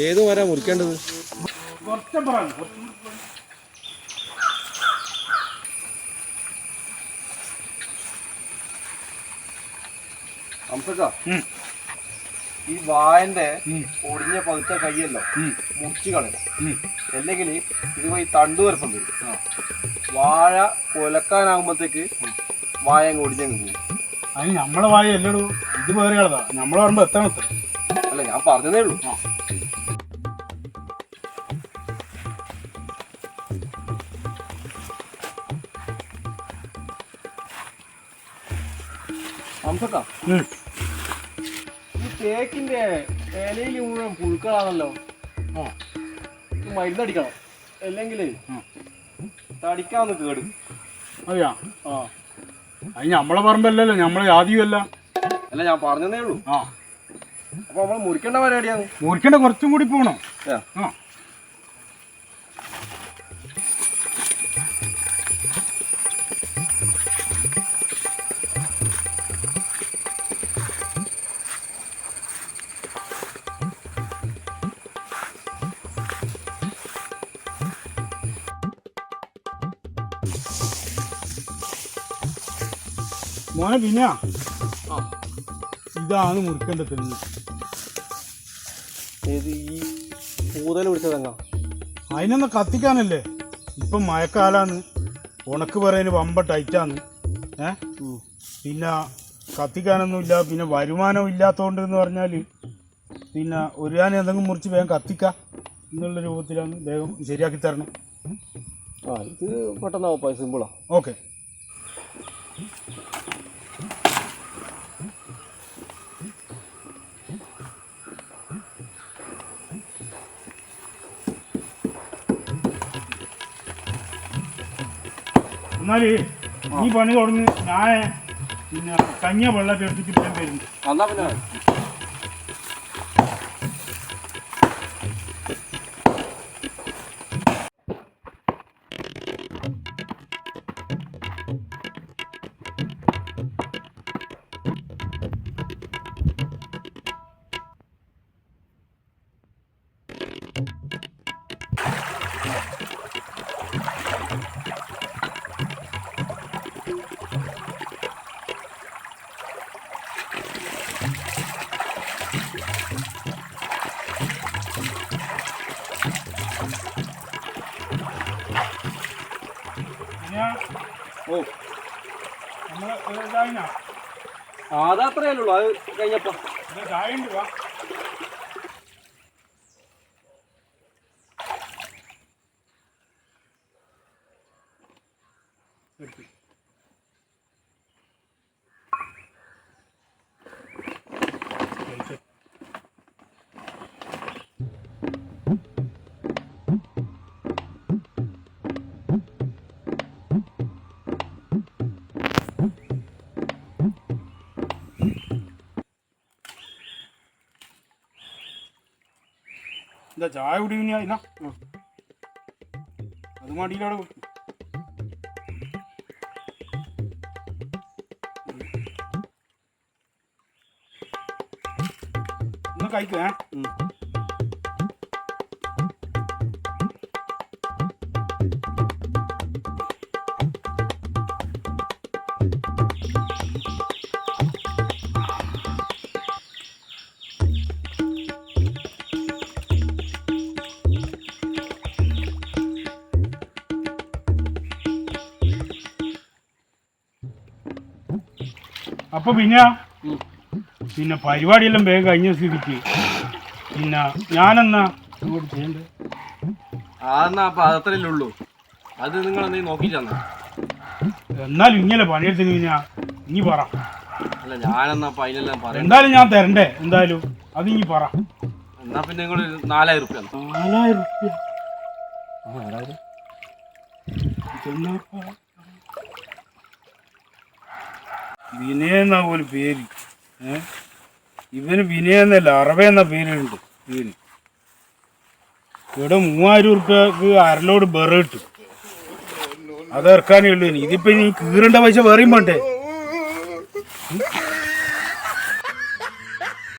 ഏത് മരാ മുറിക്കേണ്ടത്? ഈ വായന്റെ ഒടിഞ്ഞ പതുത്ത കൈയല്ലോ മുറിച്ച് കളയും. അല്ലെങ്കിൽ ഇത് പോയി തണ്ടു വരപ്പം വരും. വാഴ കൊലക്കാനാകുമ്പോഴത്തേക്ക് വായ അങ്ങ് ഒടിഞ്ഞങ്ങ് പോകും. അതിന് നമ്മളെ വായ അല്ലടൂ, ഇത് വേറെ കളതാ. നമ്മളെ പറയുമ്പോ എത്തണം. അല്ല, ഞാൻ പറഞ്ഞതേ ഉള്ളൂ. ഈ തേക്കിന്റെ ഇലയിൽ മുഴുവൻ പുഴുക്കളാണല്ലോ. മരുന്നടിക്കണം, അല്ലെങ്കിൽ തടിക്കാന്ന് കേടും. അതെയാ? അത് നമ്മളെ പറമ്പല്ലല്ലോ, നമ്മളെ ജാതിയുമല്ല. അല്ല, ഞാൻ പറഞ്ഞതേ ഉള്ളൂ. അപ്പൊ നമ്മൾ മുറിക്കേണ്ട പരിപാടിയാണ്. മുറിക്കേണ്ട കുറച്ചും കൂടി പോകണം. മോനെ പിന്നെ ഇതാണ് മുറിക്കേണ്ട തെങ്ങ്. അതിനൊന്ന് കത്തിക്കാനല്ലേ. ഇപ്പം മഴക്കാലാന്ന്, ഉണക്ക് പറയുന്നത് വമ്പ ടൈറ്റാന്ന്. പിന്നെ കത്തിക്കാനൊന്നുമില്ല. പിന്നെ വരുമാനം ഇല്ലാത്തതുകൊണ്ട് എന്ന് പറഞ്ഞാൽ പിന്നെ ഒരു ഞാൻ എന്തെങ്കിലും മുറിച്ച് വേഗം കത്തിക്കാം എന്നുള്ള രൂപത്തിലാണ്. വേഗം ശരിയാക്കി തരണം. ഇത് പെട്ടെന്നാവും, സിമ്പിളാ. ഓക്കെ. എന്നാൽ ഈ പണി തുടങ്ങി ഞാൻ പിന്നെ കഞ്ഞ വെള്ളമൊക്കെ എടുത്തിട്ട് ഞാൻ വരുന്നുണ്ട്. അതത്രയല്ലേ ഉള്ളൂ. അത് കഴിഞ്ഞപ്പോ ചായ ഉണ്ട്. വാ. എന്താ ചായ കുടി? പിന്നെ അത് മടിയിലവിടെ വെക്കും. ഒന്ന് കഴിക്കേ. അപ്പൊ പിന്നെ പരിപാടിയെല്ലാം വേഗം കഴിഞ്ഞ സ്ഥിതിക്ക് പിന്നെ ഞാനെന്നാ ഇങ്ങോട്ട് ചെയ്യണ്ടേ? അപ്പൊ അതത്രയല്ലേ ഉള്ളൂ. അത് നിങ്ങൾ എന്തെങ്കിലും നോക്കിച്ചാ. എന്നാലും ഇങ്ങനെ പണിയെടുത്തിന് പിന്നെ ഇനി പറ. അല്ല, ഞാനെന്നാ അതിനെല്ലാം പറയാം. എന്തായാലും ഞാൻ തരണ്ടേ? എന്തായാലും അത് ഇനി പറ. എന്നാ പിന്നെ നിങ്ങൾ 4000 റുപ്യ. 4000 റുപ്യ? വിനയ എന്നാ പോലും പേര്. ഇവന് വിനയ എന്നല്ല, അറബ എന്ന പേരുണ്ട് ഇവന്. ഇവിടെ 3000 റുപ്യക്ക് അരലോട് ബെറ കിട്ടും. അത് ഇറക്കാനേ ഉള്ളൂ. ഇതിപ്പോ നീ കീറേണ്ട പൈസ വേറെയും വേണ്ടേ?